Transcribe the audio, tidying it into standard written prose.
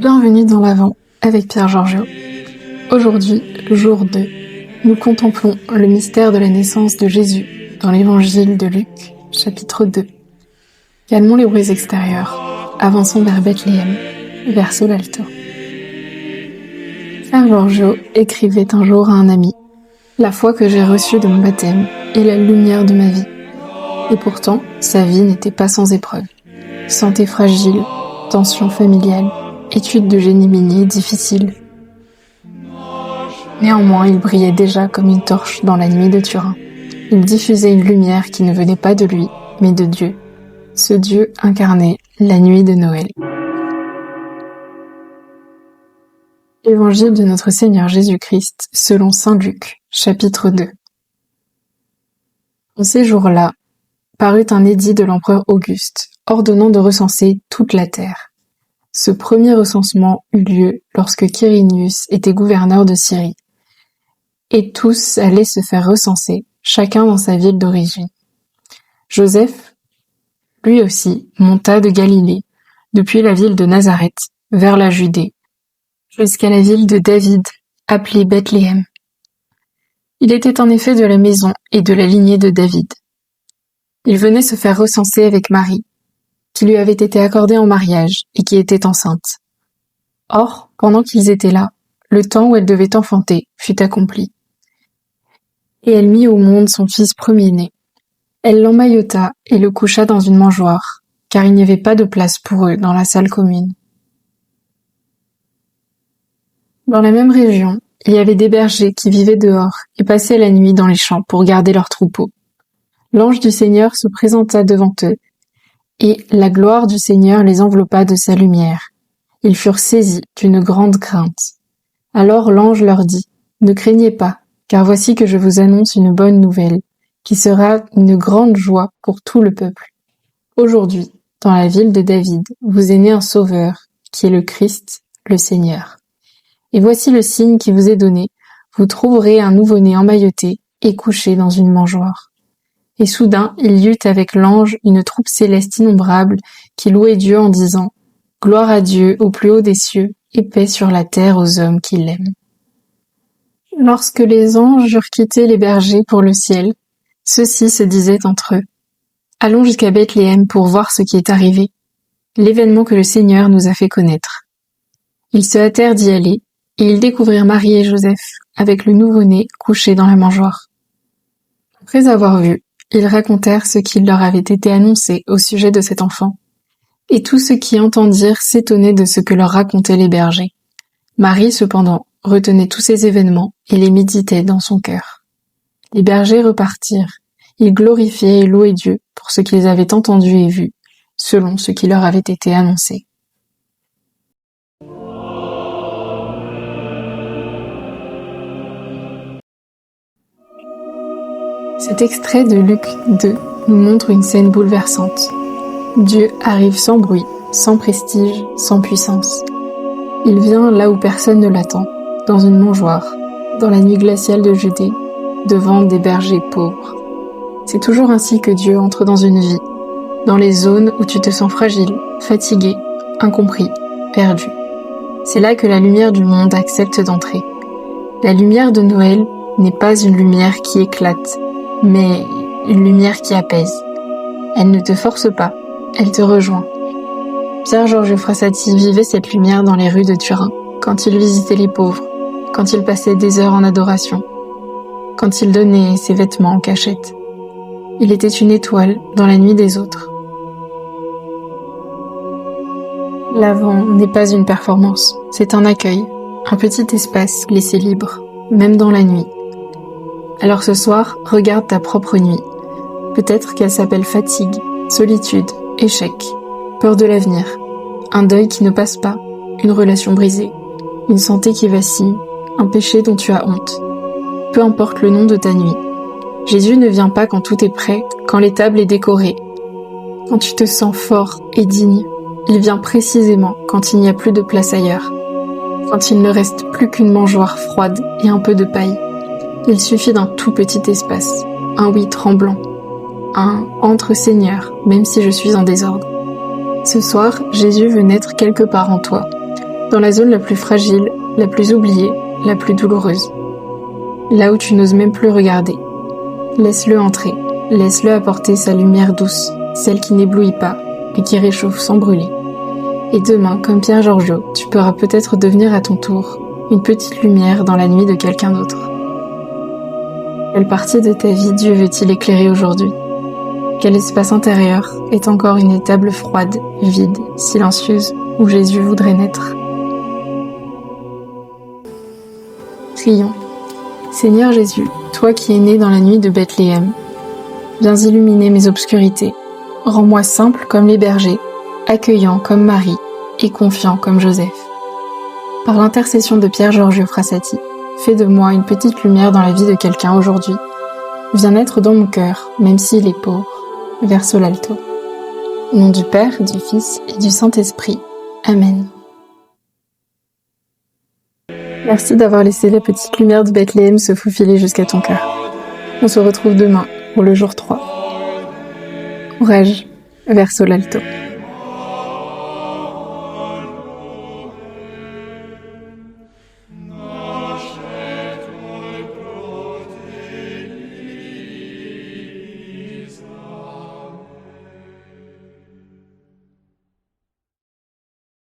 Bienvenue dans l'Avent avec Pierre Georgiou. Aujourd'hui, jour 2, nous contemplons le mystère de la naissance de Jésus dans l'évangile de Luc, chapitre 2. Calmons les bruits extérieurs, avançons vers Bethléem, verso l'alto. Pierre Georgiou écrivait un jour à un ami « La foi que j'ai reçue de mon baptême est la lumière de ma vie. » Et pourtant, sa vie n'était pas sans épreuves. Santé fragile, tension familiale, études de génie minier difficiles. Néanmoins, il brillait déjà comme une torche dans la nuit de Turin. Il diffusait une lumière qui ne venait pas de lui, mais de Dieu. Ce Dieu incarnait la nuit de Noël. Évangile de notre Seigneur Jésus-Christ selon saint Luc, chapitre 2. En ces jours-là, parut un édit de l'empereur Auguste, ordonnant de recenser toute la terre. Ce premier recensement eut lieu lorsque Quirinius était gouverneur de Syrie. Et tous allaient se faire recenser, chacun dans sa ville d'origine. Joseph, lui aussi, monta de Galilée, depuis la ville de Nazareth, vers la Judée, jusqu'à la ville de David, appelée Bethléem. Il était en effet de la maison et de la lignée de David. Il venait se faire recenser avec Marie, qui lui avait été accordée en mariage et qui était enceinte. Or, pendant qu'ils étaient là, le temps où elle devait enfanter fut accompli. Et elle mit au monde son fils premier-né. Elle l'emmaillota et le coucha dans une mangeoire, car il n'y avait pas de place pour eux dans la salle commune. Dans la même région, il y avait des bergers qui vivaient dehors et passaient la nuit dans les champs pour garder leurs troupeaux. L'ange du Seigneur se présenta devant eux, et la gloire du Seigneur les enveloppa de sa lumière. Ils furent saisis d'une grande crainte. Alors l'ange leur dit, « Ne craignez pas, car voici que je vous annonce une bonne nouvelle, qui sera une grande joie pour tout le peuple. Aujourd'hui, dans la ville de David, vous est né un sauveur, qui est le Christ, le Seigneur. Et voici le signe qui vous est donné, vous trouverez un nouveau-né emmailloté et couché dans une mangeoire. » Et soudain, il y eut avec l'ange une troupe céleste innombrable qui louait Dieu en disant « Gloire à Dieu au plus haut des cieux et paix sur la terre aux hommes qui l'aiment. » Lorsque les anges eurent quitté les bergers pour le ciel, ceux-ci se disaient entre eux « Allons jusqu'à Bethléem pour voir ce qui est arrivé, l'événement que le Seigneur nous a fait connaître. » Ils se hâtèrent d'y aller, et ils découvrirent Marie et Joseph avec le nouveau-né couché dans la mangeoire. Après avoir vu, ils racontèrent ce qui leur avait été annoncé au sujet de cet enfant. Et tous ceux qui entendirent s'étonnaient de ce que leur racontaient les bergers. Marie, cependant, retenait tous ces événements et les méditait dans son cœur. Les bergers repartirent. Ils glorifiaient et louaient Dieu pour ce qu'ils avaient entendu et vu, selon ce qui leur avait été annoncé. Cet extrait de Luc 2 nous montre une scène bouleversante. Dieu arrive sans bruit, sans prestige, sans puissance. Il vient là où personne ne l'attend, dans une mangeoire, dans la nuit glaciale de Judée, devant des bergers pauvres. C'est toujours ainsi que Dieu entre dans une vie, dans les zones où tu te sens fragile, fatigué, incompris, perdu. C'est là que la lumière du monde accepte d'entrer. La lumière de Noël n'est pas une lumière qui éclate, mais une lumière qui apaise. Elle ne te force pas, elle te rejoint. Pierre Georgiou Frassati vivait cette lumière dans les rues de Turin, quand il visitait les pauvres, quand il passait des heures en adoration, quand il donnait ses vêtements en cachette. Il était une étoile dans la nuit des autres. L'Avent n'est pas une performance, c'est un accueil, un petit espace laissé libre, même dans la nuit. Alors ce soir, regarde ta propre nuit. Peut-être qu'elle s'appelle fatigue, solitude, échec, peur de l'avenir, un deuil qui ne passe pas, une relation brisée, une santé qui vacille, un péché dont tu as honte. Peu importe le nom de ta nuit. Jésus ne vient pas quand tout est prêt, quand l'étable est décorée. Quand tu te sens fort et digne, il vient précisément quand il n'y a plus de place ailleurs. Quand il ne reste plus qu'une mangeoire froide et un peu de paille. Il suffit d'un tout petit espace, un oui tremblant, un « Entre Seigneur, même si je suis en désordre ». Ce soir, Jésus veut naître quelque part en toi. dans la zone la plus fragile, la plus oubliée, la plus douloureuse. Là où tu n'oses même plus regarder. Laisse-le entrer, laisse-le apporter sa lumière douce, celle qui n'éblouit pas, mais qui réchauffe sans brûler. Et demain, comme Pierre Giorgio, tu pourras peut-être devenir à ton tour une petite lumière dans la nuit de quelqu'un d'autre. Quelle partie de ta vie Dieu veut-il éclairer aujourd'hui? Quel espace intérieur est encore une étable froide, vide, silencieuse, où Jésus voudrait naître? Prions. Seigneur Jésus, toi qui es né dans la nuit de Bethléem, viens illuminer mes obscurités. Rends-moi simple comme les bergers, accueillant comme Marie et confiant comme Joseph. Par l'intercession de Pierre Giorgio Frassati, fais de moi une petite lumière dans la vie de quelqu'un aujourd'hui. Viens naître dans mon cœur, même s'il est pauvre. Verso l'alto. Au nom du Père, du Fils et du Saint-Esprit. Amen. Merci d'avoir laissé la petite lumière de Bethléem se faufiler jusqu'à ton cœur. On se retrouve demain pour le jour 3. Courage, verso l'alto.